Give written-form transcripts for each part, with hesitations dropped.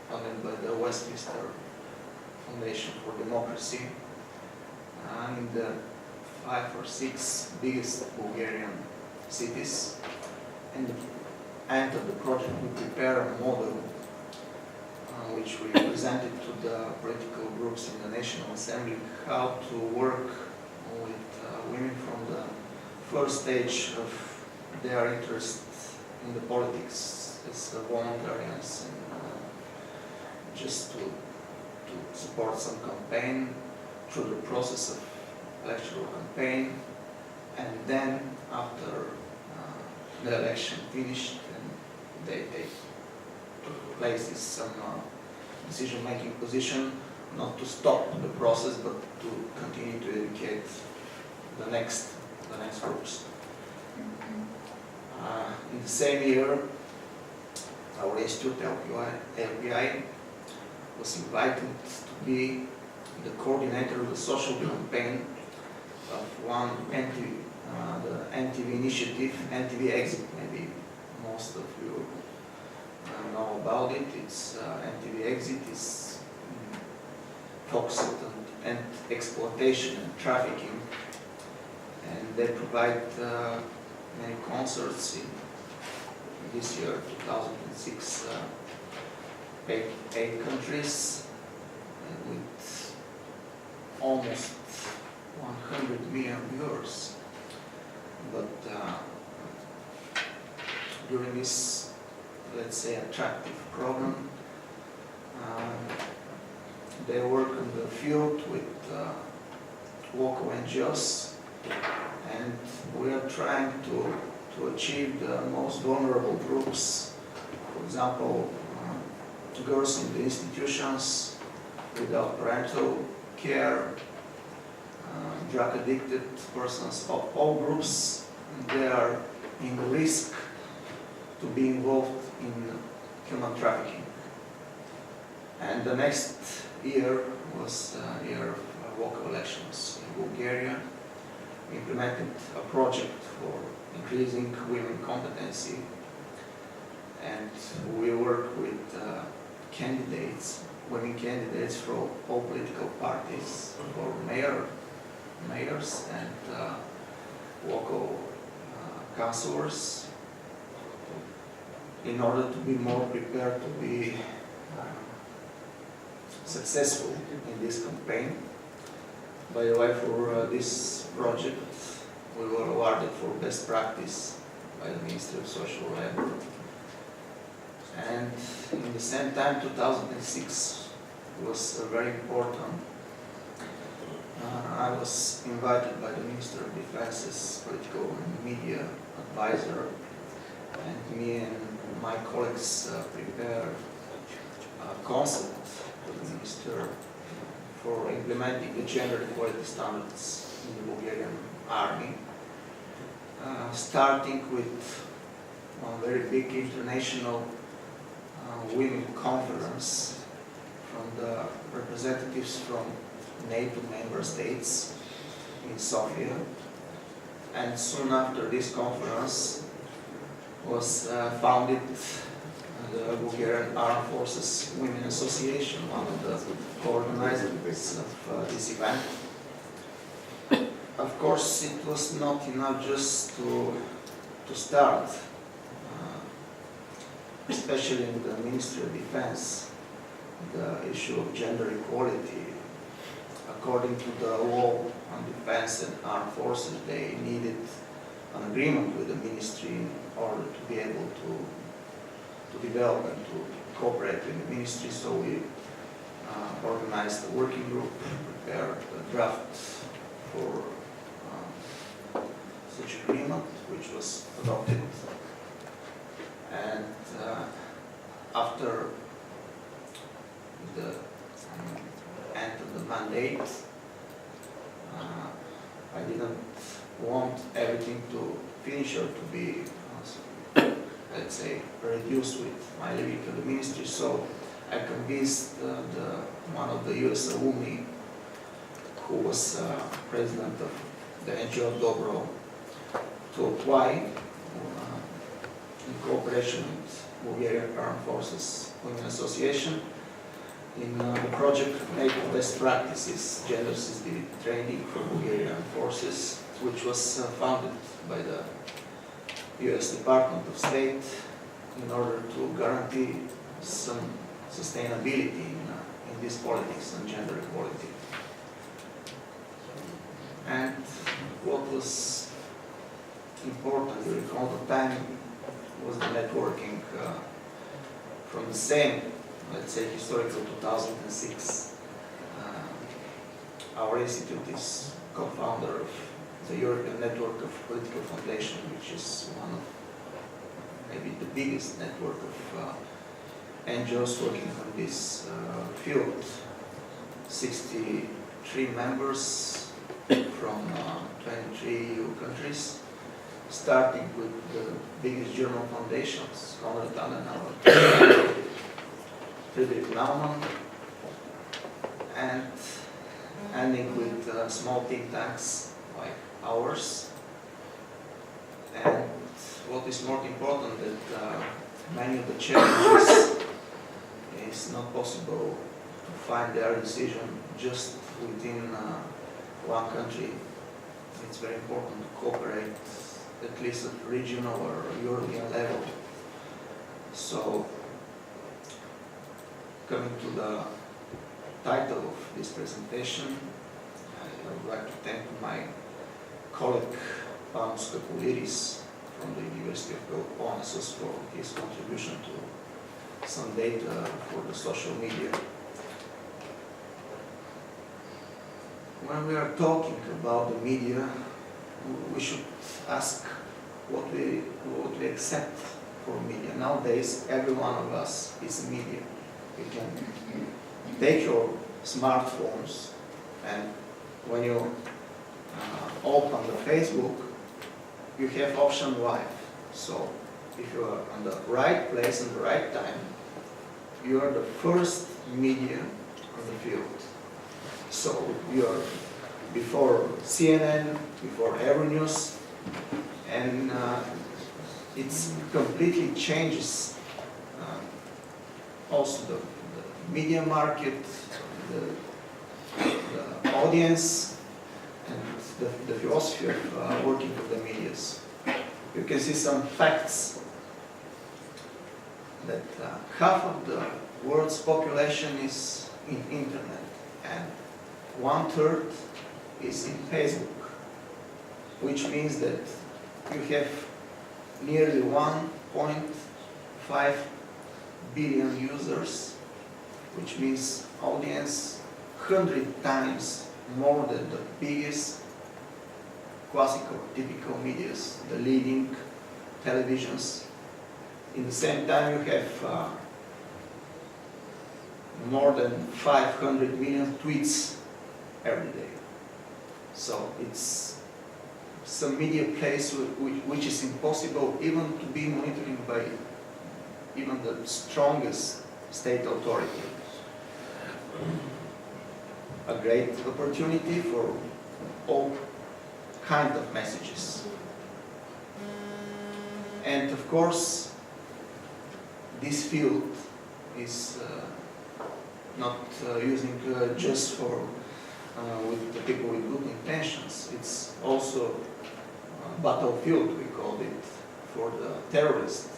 funded by the Westminster Foundation for Democracy, in the 5 or 6 biggest Bulgarian cities. And the end of the project, we prepare a model which we presented to the political groups in the National Assembly, how to work with women from the first stage of their interest in the politics as voluntarians, and just to support some campaign through the process of electoral campaign, and then after the election finished, and they took place in some decision-making position, not to stop the process, but to continue to educate the next groups. In the same year, our institute, LPI, was invited to be the coordinator of the social campaign of one the NTV initiative, NTV Exit. Maybe most of you know about it. It's NTV Exit is focused on exploitation and trafficking, and they provide many concerts in this year, 2006, 8 countries, with almost 100 million viewers. But during this, let's say, attractive program, they work in the field with local NGOs, and we are trying to achieve the most vulnerable groups. For example, girls in the institutions without parental care, drug-addicted persons of all groups. They are in risk to be involved in human trafficking. And the next year was the year of local elections in Bulgaria. We implemented a project for increasing women competency, and we work with women candidates from all political parties, for mayors and local councillors, in order to be more prepared to be successful in this campaign. By the way, for this project, we were awarded for best practice by the Ministry of Social Labor. And in the same time, 2006 was very important. I was invited by the Minister of Defense as political and media advisor, and me and my colleagues prepared a concept to the Minister for implementing the gender equality standards in the Bulgarian army, starting with one very big international women conference from the representatives from NATO member states in Sofia. And soon after this conference was founded the Bulgarian Armed Forces Women Association, one of the co-organizers of this event. Of course, it was not enough just to start, especially in the Ministry of Defense, the issue of gender equality. According to the law on defense and armed forces, they needed an agreement with the ministry in order to be able to develop and to cooperate with the ministry. So we organized a working group, prepared a draft for such agreement, which was adopted. And after the end of the mandate, I didn't want everything to finish or to be, let's say, reduced with my leaving of the ministry. So I convinced one of the US alumni, who was president of the NGO Dobro, to apply in cooperation with Bulgarian Armed Forces Women Association, in the project NATO Best Practices Gender Sensitivity Training for Bulgarian Forces, which was founded by the US Department of State in order to guarantee some sustainability in this politics and gender equality. And what was important during all the time was the networking from the same, let's say, historical 2006. Our institute is co-founder of the European Network of Political Foundation, which is one of maybe the biggest network of NGOs working on this field. 63 members from 23 EU countries, starting with the biggest German foundations, Konrad Adenauer, Friedrich Naumann, and ending with small think tanks like ours. And what is more important, that many of the challenges is not possible to find their decision just within one country. It's very important to cooperate at least at regional or European level. So, coming to the title of this presentation, I would like to thank my colleague Panos Kapouliris from the University of Peloponnesus for his contribution to some data for the social media. When we are talking about the media, we should ask what we accept for media. Nowadays, every one of us is media. You can take your smartphones, and when you open the Facebook, you have option live. So if you are on the right place and the right time, you are the first media on the field. So you are before CNN, before every news, and it completely changes also the media market, the audience, and the philosophy of working with the medias. You can see some facts that half of the world's population is in internet, and 1/3 is in Facebook, which means that you have nearly 1.5 billion users, which means audience 100 times more than the biggest classical, typical medias, the leading televisions. In the same time, you have more than 500 million tweets every day. So it's some media place which is impossible even to be monitoring by even the strongest state authority. A great opportunity for all kinds of messages. And of course, this field is not using just for with the people with good intentions. It's also a battlefield, we call it, for the terrorists.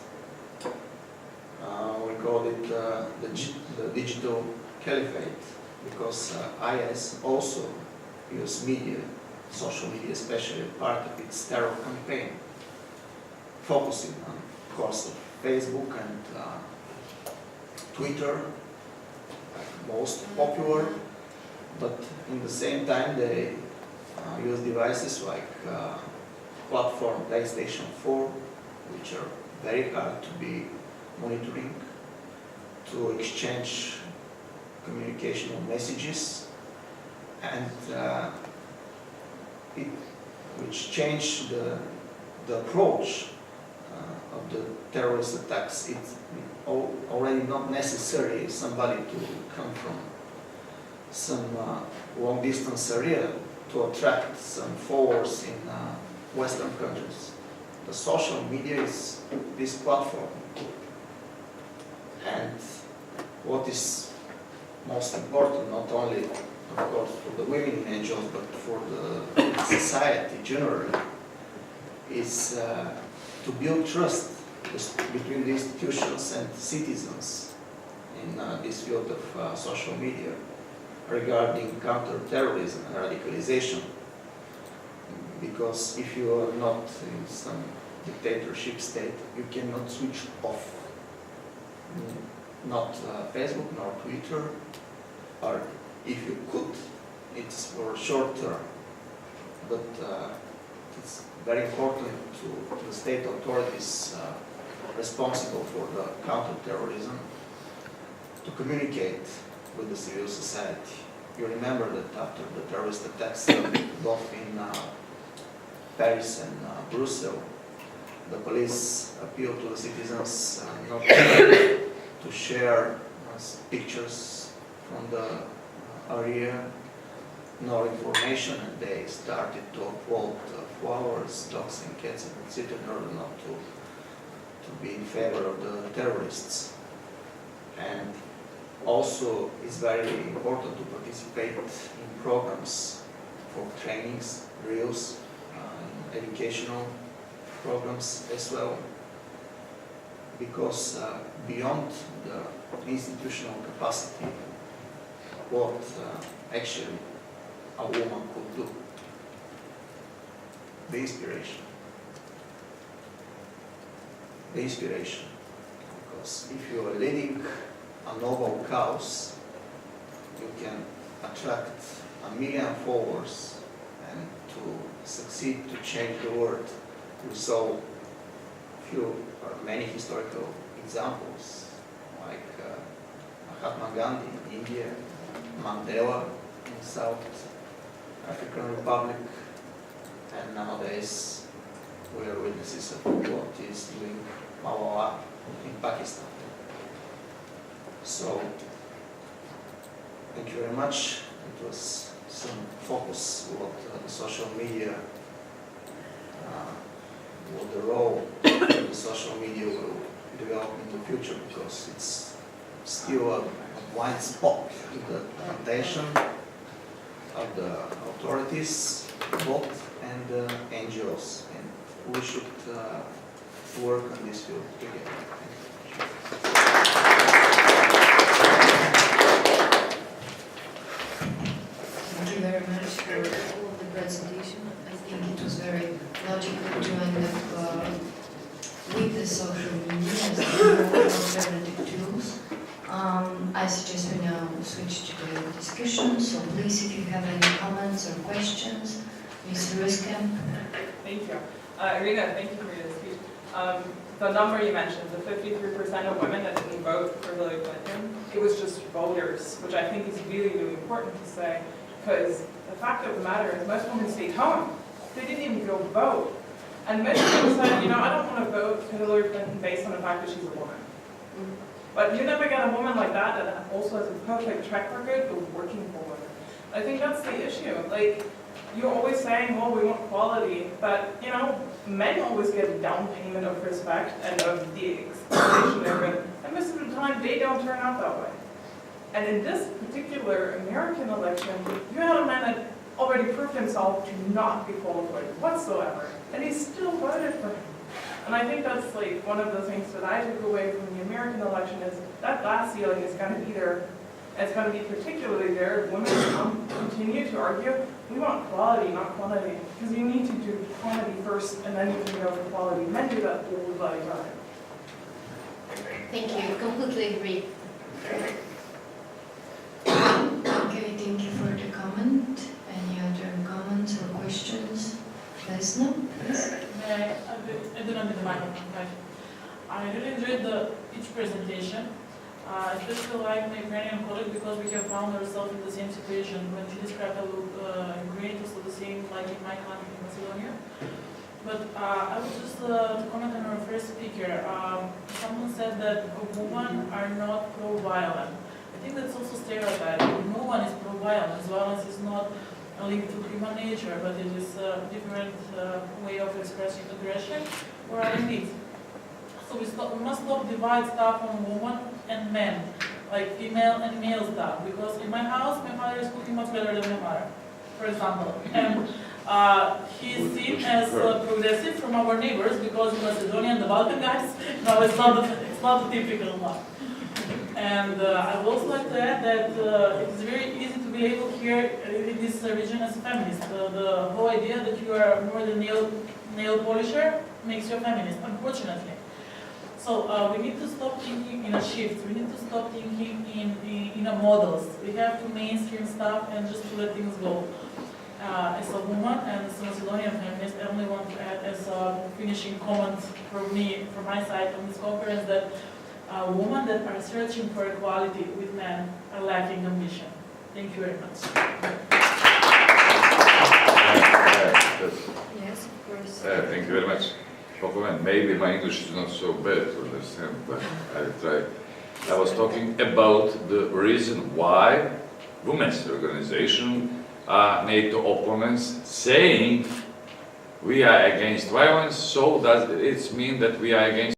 We call it the digital caliphate, because IS also use media, social media especially, part of its terror campaign, focusing on, of course, Facebook and Twitter, most popular, but in the same time they use devices like platform PlayStation 4, which are very hard to be monitoring, to exchange communicational messages, and which changed the approach of the terrorist attacks. It's already not necessary somebody to come from some long distance area to attract some followers in Western countries. The social media is this platform And what is most important, not only, of course, for the women in NGOs, but for the society generally, is to build trust between the institutions and citizens in this field of social media regarding counter-terrorism and radicalization. Because if you are not in some dictatorship state, you cannot switch off. Not Facebook nor Twitter, or if you could, it's for short term. But it's very important to the state authorities responsible for the counter-terrorism to communicate with the civil society. You remember that after the terrorist attacks both in Paris and Brussels, the police appealed to the citizens not to share pictures from the area, nor information, and they started to upload flowers, dogs and cats, etc. in order not to be in favor of the terrorists. And also it's very important to participate in programs for trainings, drills, educational programs as well, because beyond the institutional capacity, what actually a woman could do, the inspiration, because if you are leading a noble cause, you can attract 1 million followers and to succeed to change the world. We saw few or many historical examples like Mahatma Gandhi in India, Mandela in South African Republic, and nowadays we are witnesses of what is doing Malala in Pakistan. So, thank you very much. It was some focus what the social media, what the role the social media will develop in the future, because it's still a blind spot in the attention of the authorities, both, and the NGOs, and we should work on this field together. Thank you very much for all of the presentation. I think it was very logical to end up with the social media as more alternative tools. I suggest we now switch to the discussion, so please, if you have any comments or questions, Mr. Riskamp. Thank you. Irina, thank you for your speech. The number you mentioned, the 53% of women that didn't vote for Hillary Clinton, it was just voters, which I think is really, really important to say, because the fact of the matter is most women stayed home. They didn't even go vote. And most people said, you know, I don't want to vote for Hillary Clinton based on the fact that she's a woman. But you never get a woman like that also has a perfect track record of working for women. I think that's the issue. Like, you're always saying, well, we want quality, but, you know, men always get a down payment of respect and of the expectation they're in, and most of the time, they don't turn out that way. And in this particular American election, you had a man that already proved himself to not be qualified whatsoever, and he still voted for him. And I think that's like one of the things that I took away from the American election is that glass ceiling is going to be there. It's going to be particularly there. Women continue to argue, we want quality, not quantity. Because you need to do quantity first, and then you can go for quality. Men do that all the bloody time. Thank you. Completely agree. Okay, thank you for the comment. Any other comments or questions? Lesna, please. I do not need the microphone, right? I really enjoyed each presentation. Especially like my Ukrainian colleague, because we have found ourselves in the same situation. When she described how Ukraine was the same like in my country, in Macedonia. But I would just comment on our first speaker. Someone said that women are not pro-violent. I think that's also stereotype. No one is pro-violence. Violence is not linked to human nature, but it is a different way of expressing aggression or other needs. So we must not divide stuff on women and men, like female and male staff, because in my house, my father is cooking much better than my mother, for example. And he's seen as progressive from our neighbors because in Macedonia and the Balkan guys, no, it's not the typical one. And I would also like to add that it's very easy to be able here in this region as a feminist. The whole idea that you are more than nail polisher makes you a feminist, unfortunately. So we need to stop thinking in a shift. We need to stop thinking in a models. We have to mainstream stuff and just to let things go. As a woman and as a Macedonian feminist, I only want to add as a finishing comment from me, from my side on this conference, that women that are searching for equality with men are lacking ambition. Thank you very much. Yes, of course. Thank you very much. Compliment. Maybe my English is not so bad to understand, but I'll try. I was talking about the reason why women's organization NATO opponents saying we are against violence, so does it mean that we are against